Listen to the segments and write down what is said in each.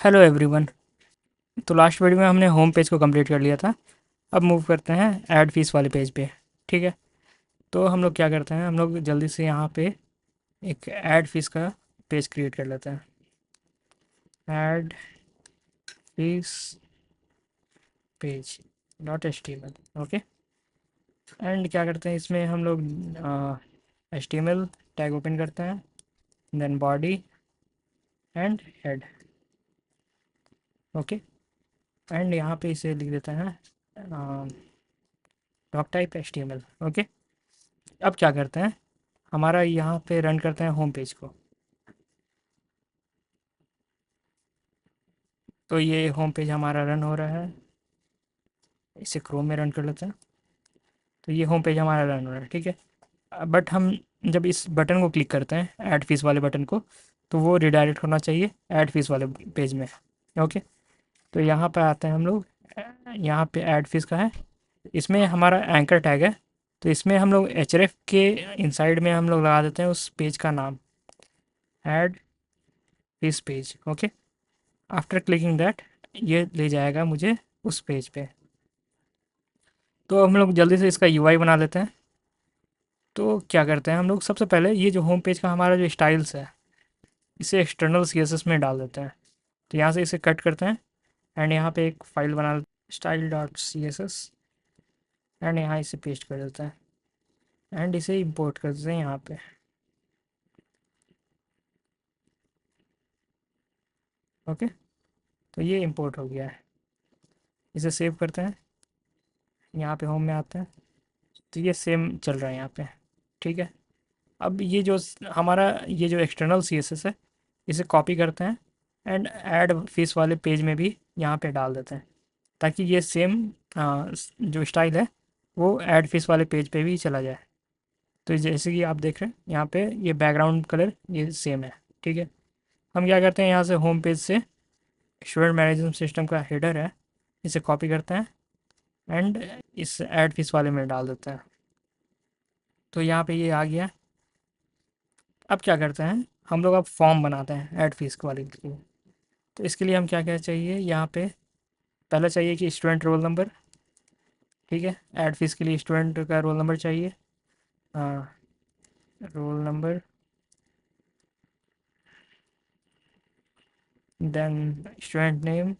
Hello everyone. तो last video में हमने होम पेज को कंप्लीट कर लिया था। अब मूव करते हैं ऐड फीस वाले पेज पे। ठीक है। तो हम लोग क्या करते हैं, हम लोग जल्दी से यहाँ पे एक ऐड फीस का पेज क्रिएट कर लेते हैं। Add fees page dot H T M L. Okay. And क्या करते हैं, इसमें हम लोग H T M L tag open करते हैं, then body and head. Okay. And यहाँ पे इसे लिख देते हैं doctype H T M L. Okay. अब क्या करते हैं, हमारा यहाँ पे रन करते हैं होम पेज को। तो ये होम पेज हमारा रन हो रहा है। इसे क्रोम में रन कर लेते हैं। तो ये होम पेज हमारा रन हो रहा है। ठीक है। बट हम जब इस बटन को क्लिक करते हैं, ऐड फीस वाले बटन को, तो वो रिडायरेक्ट होना चाहिए ऐड फीस वाले पेज में। ओके। तो यहाँ पे आते हैं हम लोग। यहाँ पे ऐड फीस का है, इसमें हमारा एंकर टैग है। तो इसमें हम लोग एच के इनसाइड में हम लोग लगा देते हैं उस पेज का नाम, add fees page. Okay. After clicking that ये ले जाएगा मुझे उस पेज पे। तो हम लोग जल्दी से इसका यूआई बना लेते हैं। तो क्या करते हैं, हम लोग सबसे पहले ये जो होम पेज का हमारा जो स्टाइल्स है, इसे एक्सटर्नल सीएसएस में डाल देते हैं। तो यहाँ से इसे कट करते हैं एंड यहाँ पे एक फाइल बना style dot C S S, and यहाँ इसे पेस्ट कर देते हैं एंड इसे इंपोर्ट कर देते हैं यहाँ पे। ओके। तो ये इंपोर्ट हो गया है। इसे सेव करते हैं, यहाँ पे होम में आते हैं। तो ये सेम चल रहा है यहाँ पे। ठीक है। अब ये जो हमारा ये जो एक्सटर्नल सी एस एस है, इसे कॉपी करते हैं एंड ऐड फीस वाले पेज में भी यहाँ पे डाल देते हैं, ताकि ये सेम जो स्टाइल है वो ऐड फीस वाले पेज पे भी चला जाए। तो जैसे कि आप देख रहे हैं यहाँ पे ये बैकग्राउंड कलर ये सेम है। ठीक है। हम क्या करते हैं, यहाँ से होम पेज से स्टूडेंट मैनेजमेंट सिस्टम का हेडर है, इसे कॉपी करते हैं एंड इस ऐड फीस वाले में डाल देते हैं। तो यहाँ पे ये आ गया। अब क्या करते हैं, हम लोग अब फॉर्म बनाते हैं ऐड फीस वाले के लिए। तो इसके लिए हम क्या क्या चाहिए, यहाँ पे पहले चाहिए कि स्टूडेंट रोल नंबर। ठीक है। ऐड फीस के लिए स्टूडेंट का रोल नंबर चाहिए। हाँ, roll number, then student name,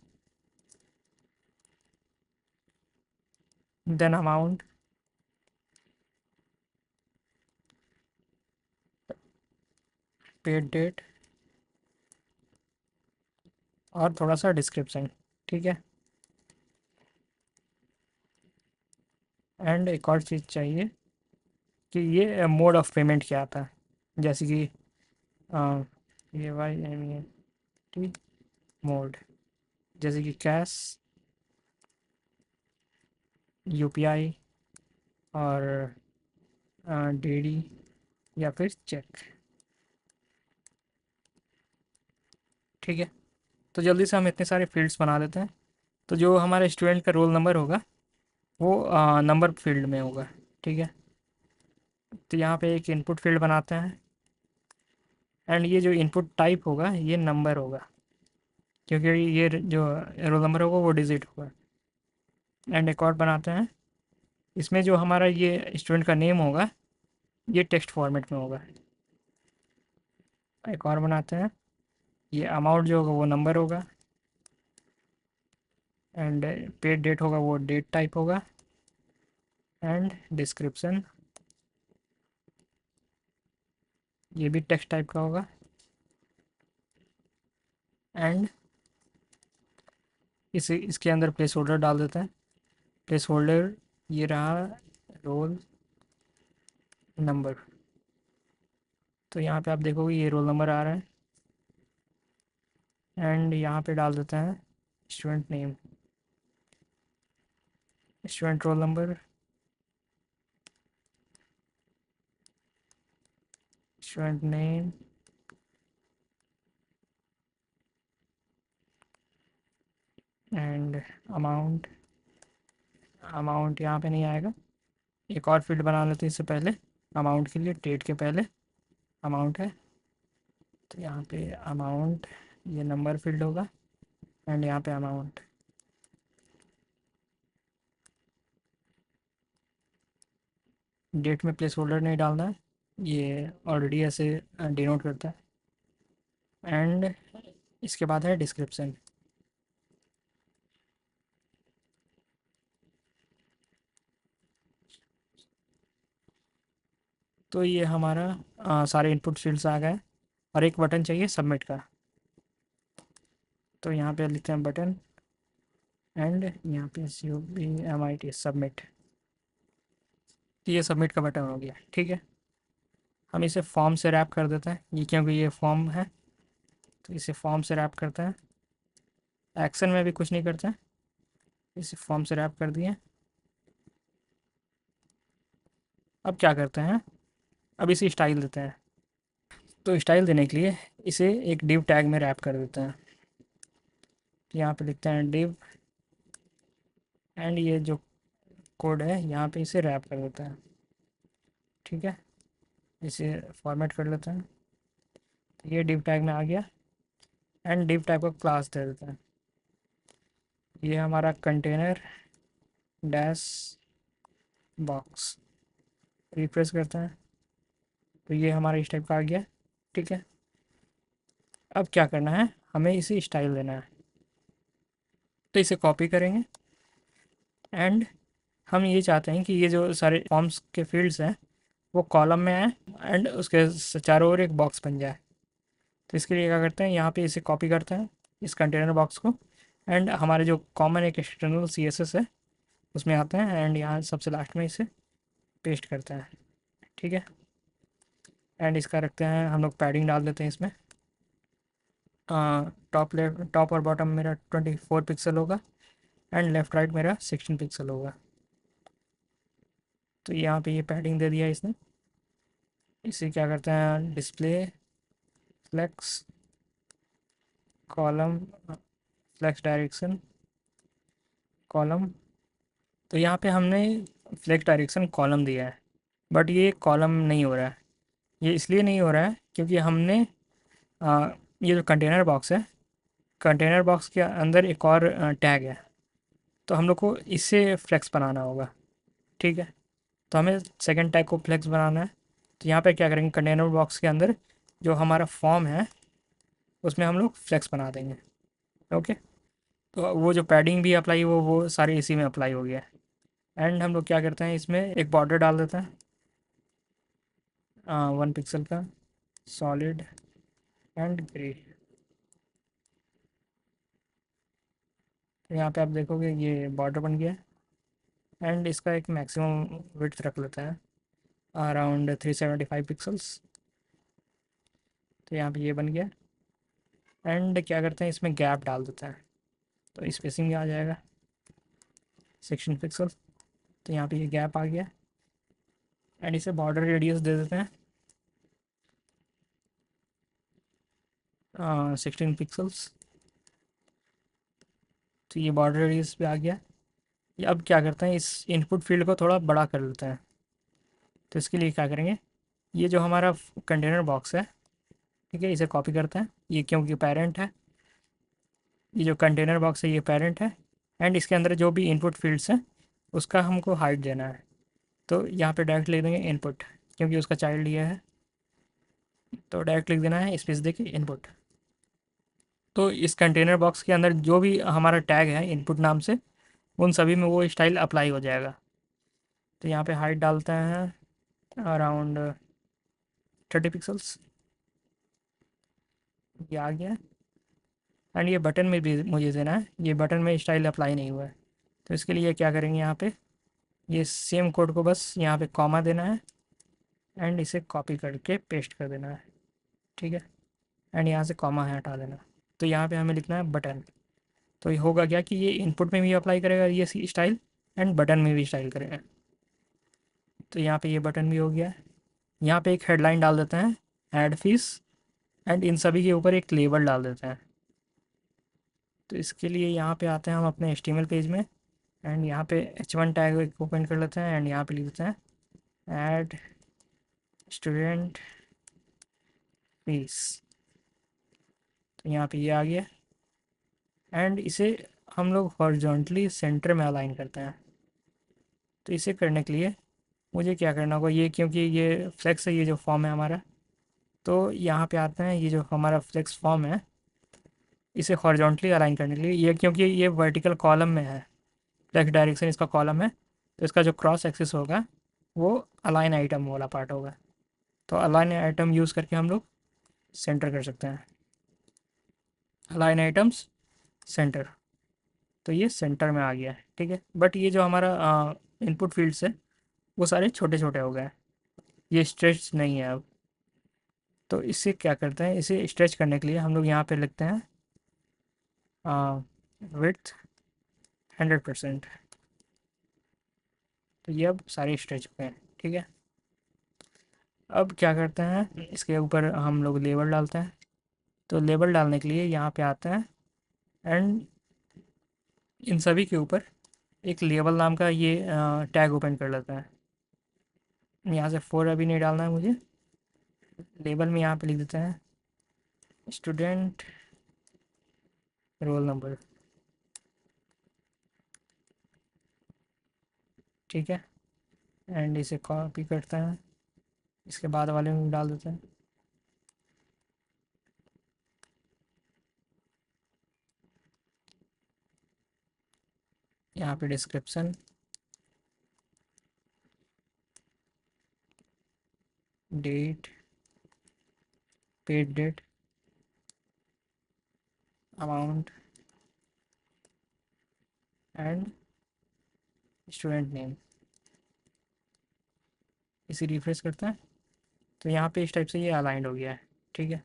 then amount, paid date और थोड़ा सा डिस्क्रिप्शन। ठीक है। एंड एक और चीज़ चाहिए कि ये मोड ऑफ पेमेंट क्या आता है, जैसे कि ये Y M A T mode, जैसे कि कैश, यूपीआई और डीडी या फिर चेक। ठीक है। तो जल्दी से हम इतने सारे फील्ड्स बना देते हैं। तो जो हमारे स्टूडेंट का रोल नंबर होगा वो नंबर फील्ड में होगा। ठीक है। तो यहाँ पे एक इनपुट फील्ड बनाते हैं एंड ये जो इनपुट टाइप होगा ये नंबर होगा, क्योंकि ये जो रोल नंबर होगा वो डिजिट होगा। एंड एक और बनाते हैं, इसमें जो हमारा ये स्टूडेंट का नेम होगा ये टेक्स्ट फॉर्मेट में होगा। एक और बनाते हैं, ये अमाउंट जो होगा वो नंबर होगा एंड पेड डेट होगा वो डेट टाइप होगा एंड डिस्क्रिप्शन ये भी टेक्स्ट टाइप का होगा। एंड इसे इसके अंदर प्लेस होल्डर डाल देते हैं। प्लेस होल्डर ये रहा रोल नंबर। तो यहाँ पे आप देखोगे ये रोल नंबर आ रहा है एंड यहाँ पे डाल देते हैं student name, student roll number, student name and amount. Amount यहाँ पे नहीं आएगा। एक और फील्ड बना लेते हैं इससे पहले, अमाउंट के लिए डेट के पहले अमाउंट है। तो यहाँ पे अमाउंट ये नंबर फील्ड होगा एंड यहाँ पे अमाउंट। डेट में प्लेस होल्डर नहीं डालना है, ये ऑलरेडी ऐसे डिनोट करता है। एंड इसके बाद है डिस्क्रिप्शन। तो ये हमारा सारे इनपुट फील्ड्स आ गए, और एक बटन चाहिए सबमिट का। तो यहाँ पे लिखते हैं बटन, एंड यहाँ पे SUBMIT सबमिट। तो ये सबमिट का बटन हो गया, ठीक है। हम इसे फॉर्म से रैप कर देते हैं, ये क्योंकि ये फॉर्म है, तो इसे फॉर्म से रैप करते हैं। एक्शन में भी कुछ नहीं करते हैं, इसे फॉर्म से रैप कर दिए। अब क्या करते हैं, अब इसे स्टाइल देते हैं। तो स्टाइल देने के लिए इसे एक डिव टैग में रैप कर देते हैं। तो यहाँ पे लिखते हैं डिव, एंड ये जो कोड है यहाँ पे इसे रैप कर देते हैं, ठीक है। इसे फॉर्मेट कर लेते हैं। तो ये डिव टैग में आ गया, एंड डिव टैग को क्लास दे देते हैं। ये हमारा कंटेनर डैश बॉक्स, रिफ्रेश करते हैं। तो ये हमारा इस टाइप का आ गया, ठीक है। अब क्या करना है, हमें इसे स्टाइल देना है। तो इसे कॉपी करेंगे, एंड हम ये चाहते हैं कि ये जो सारे फॉर्म्स के फील्ड्स हैं वो कॉलम में आए, एंड उसके चारों ओर एक बॉक्स बन जाए। तो इसके लिए क्या करते हैं, यहाँ पे इसे कॉपी करते हैं इस कंटेनर बॉक्स को, एंड हमारे जो कॉमन एक एक्सटर्नल CSS है उसमें आते हैं, एंड यहाँ सबसे लास्ट में इसे पेस्ट करते हैं, ठीक है। एंड इसका रखते हैं, हम लोग पैडिंग डाल देते हैं इसमें। टॉप लेफ्ट, टॉप और बॉटम मेरा 24 पिक्सल होगा, एंड लेफ़्ट राइट मेरा 16 पिक्सल होगा। तो यहाँ पे ये पैडिंग दे दिया इसने। इसे क्या करते हैं, display flex column, flex direction column. तो यहाँ पे हमने फ्लेक्स डायरेक्शन कॉलम दिया है, बट ये कॉलम नहीं हो रहा है। ये इसलिए नहीं हो रहा है क्योंकि हमने आ, ये जो कंटेनर बॉक्स है, कंटेनर बॉक्स के अंदर एक और टैग है, तो हम लोग को इससे फ्लेक्स बनाना होगा, ठीक है। तो हमें सेकंड टैग को फ्लेक्स बनाना है। तो यहाँ पे क्या करेंगे, कंटेनर बॉक्स के अंदर जो हमारा फॉर्म है उसमें हम लोग फ्लेक्स बना देंगे, ओके। तो वो जो पैडिंग भी अप्लाई वो सारी इसी में अप्लाई हो गया है। एंड हम लोग क्या करते हैं, इसमें एक बॉर्डर डाल देते हैं 1 पिक्सल का, सॉलिड एंड ग्रे। यहाँ पे आप देखोगे ये बॉर्डर बन गया है, एंड इसका एक मैक्सिमम विड्थ रख लेते हैं अराउंड 375 पिक्सल्स। तो यहाँ पे ये बन गया। एंड क्या करते हैं, इसमें गैप डाल देते हैं, तो स्पेसिंग आ जाएगा 16 पिक्सल। तो यहाँ पे ये गैप आ गया, एंड इसे बॉर्डर रेडियस दे देते हैं 16 पिक्सल्स। तो ये बॉर्डर रेडियस पे आ गया। ये अब क्या करते हैं, इस इनपुट फील्ड को थोड़ा बड़ा कर लेते हैं। तो इसके लिए क्या करेंगे, ये जो हमारा कंटेनर बॉक्स है, ठीक है, इसे कॉपी करते हैं, ये क्योंकि पेरेंट है। ये जो कंटेनर बॉक्स है ये पेरेंट है, एंड इसके अंदर जो भी इनपुट फील्ड्स हैं उसका हमको हाइट देना है। तो यहाँ पे डायरेक्ट लिख देंगे इनपुट, क्योंकि उसका चाइल्ड ये है। तो डायरेक्ट लिख देना है स्पेस देके इनपुट। तो इस कंटेनर बॉक्स के अंदर जो भी हमारा टैग है इनपुट नाम से, उन सभी में वो स्टाइल अप्लाई हो जाएगा। तो यहाँ पे हाइट डालते हैं अराउंड 30 पिक्सल्स, ये आ गया। एंड ये बटन में भी मुझे देना है, ये बटन में स्टाइल अप्लाई नहीं हुआ है। तो इसके लिए क्या करेंगे, यहाँ पे ये सेम कोड को बस यहाँ पे कॉमा देना है, एंड इसे कॉपी करके पेस्ट कर देना है, ठीक है। एंड यहाँ से कॉमा है हटा देना। तो यहाँ पे हमें लिखना है बटन। तो ये होगा क्या कि ये इनपुट में भी अप्लाई करेगा ये स्टाइल, एंड बटन में भी स्टाइल करेगा। तो यहाँ पे ये बटन भी हो गया है। यहाँ पे एक हेडलाइन डाल देते हैं ऐड फीस, एंड इन सभी के ऊपर एक लेबल डाल देते हैं। तो इसके लिए यहाँ पे आते हैं हम अपने HTML पेज में, एंड यहाँ पे H1 टैग ओपन कर लेते हैं, एंड यहाँ पे लिख देते हैं ऐड स्टूडेंट फीस। तो यहाँ पे ये आ गया। एंड इसे हम लोग हॉरिजॉन्टली सेंटर में अलाइन करते हैं। तो इसे करने के लिए मुझे क्या करना होगा, ये क्योंकि ये फ्लेक्स है, ये जो फॉर्म है हमारा, तो यहाँ पे आते हैं, ये जो हमारा फ्लेक्स फॉर्म है इसे हॉरिजॉन्टली अलाइन करने के लिए, ये क्योंकि ये वर्टिकल कॉलम में है, फ्लेक्स डायरेक्शन इसका कॉलम है, तो इसका जो क्रॉस एक्सिस होगा वो अलाइन आइटम वाला पार्ट होगा। तो अलाइन आइटम यूज़ करके हम लोग सेंटर कर सकते हैं, अलाइन आइटम्स सेंटर। तो ये सेंटर में आ गया है, ठीक है। बट ये जो हमारा इनपुट फील्ड्स है वो सारे छोटे छोटे हो गए हैं, ये स्ट्रेच नहीं है अब। तो इससे क्या करते हैं, इसे स्ट्रेच करने के लिए हम लोग यहाँ पे लिखते हैं विड्थ 100%। तो ये अब सारे स्ट्रेच हो गए हैं, ठीक है। अब क्या करते हैं, इसके ऊपर हम लोग लेबल डालते हैं। तो लेबल डालने के लिए यहाँ पे आते हैं एंड इन सभी के ऊपर एक लेबल नाम का ये टैग ओपन कर लेता है। यहाँ से 4 अभी नहीं डालना है मुझे, लेबल में यहाँ पे लिख देते हैं स्टूडेंट रोल नंबर, ठीक है। एंड इसे कॉपी करते हैं, इसके बाद वाले में भी डाल देते हैं। यहाँ पे description, date, paid date, amount and student name. इसे रिफ्रेश करते हैं, तो यहाँ पे इस टाइप से ये अलाइंड हो गया है, ठीक है।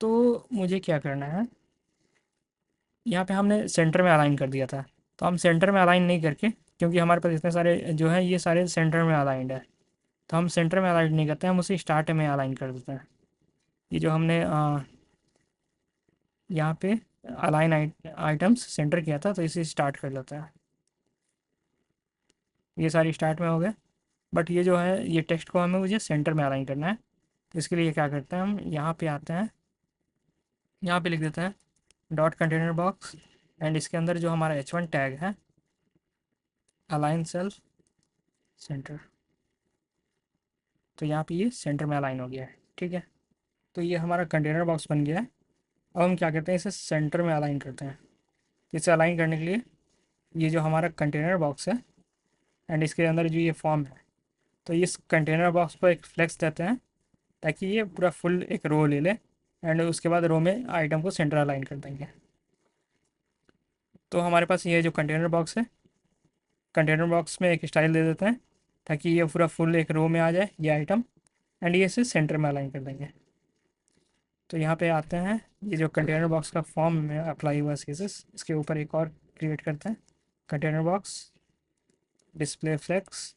तो मुझे क्या करना है, यहाँ पे हमने सेंटर में अलाइन कर दिया था, तो हम सेंटर में अलाइन नहीं करके, क्योंकि हमारे पास इतने सारे जो है ये सारे सेंटर में अलाइंड है, तो हम सेंटर में अलाइन नहीं करते हैं, हम उसे स्टार्ट में अलाइन कर देते हैं। ये जो हमने यहाँ पे अलाइन आइटम्स सेंटर किया था, तो इसे स्टार्ट कर लेता है। ये सारी स्टार्ट में हो गए, बट ये जो है ये टेक्स्ट को हमें मुझे सेंटर में अलाइन करना है। तो इसके लिए क्या करते हैं, हम यहाँ पे आते हैं, यहाँ पे लिख देते हैं डॉट कंटेनर बॉक्स एंड इसके अंदर जो हमारा h1 टैग है अलाइन सेल्फ सेंटर। तो यहाँ पे ये सेंटर में अलाइन हो गया है, ठीक है। तो ये हमारा कंटेनर बॉक्स बन गया है। अब हम क्या करते हैं, इसे सेंटर में अलाइन करते हैं। इसे अलाइन करने के लिए ये जो हमारा कंटेनर बॉक्स है एंड इसके अंदर जो ये फॉर्म है, तो इस कंटेनर बॉक्स को एक फ्लेक्स देते हैं ताकि ये पूरा फुल एक रो ले ले, एंड उसके बाद रो में आइटम को सेंटर अलाइन कर देंगे। तो हमारे पास ये जो कंटेनर बॉक्स है, कंटेनर बॉक्स में एक स्टाइल दे देते हैं ताकि ये पूरा फुल एक रो में आ जाए ये आइटम, एंड ये इसे सेंटर में अलाइन कर देंगे। तो यहाँ पे आते हैं, ये जो कंटेनर बॉक्स का फॉर्म में अप्लाई हुआ सीसेस, इसके ऊपर एक और क्रिएट करते हैं container box display flex,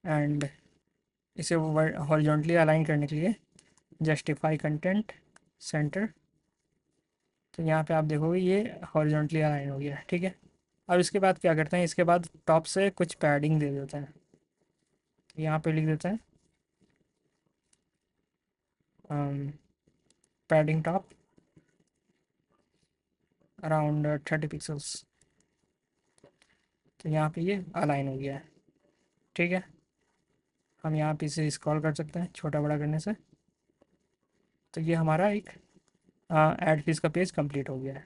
and इसे हॉरिजॉन्टली अलाइन करने के लिए जस्टिफाई कंटेंट सेंटर। तो यहाँ पे आप देखोगे ये हॉरिजॉन्टली अलाइन हो गया है, ठीक है। अब इसके बाद क्या करते हैं, इसके बाद टॉप से कुछ पैडिंग दे देते हैं। तो यहाँ पे लिख देते हैं पैडिंग टॉप अराउंड 30 पिक्सल्स। तो यहाँ पे ये अलाइन हो गया है, ठीक है। हम यहाँ पे इसे स्क्रॉल कर सकते हैं छोटा बड़ा करने से। तो ये हमारा एक ऐड फीस का पेज कंप्लीट हो गया है।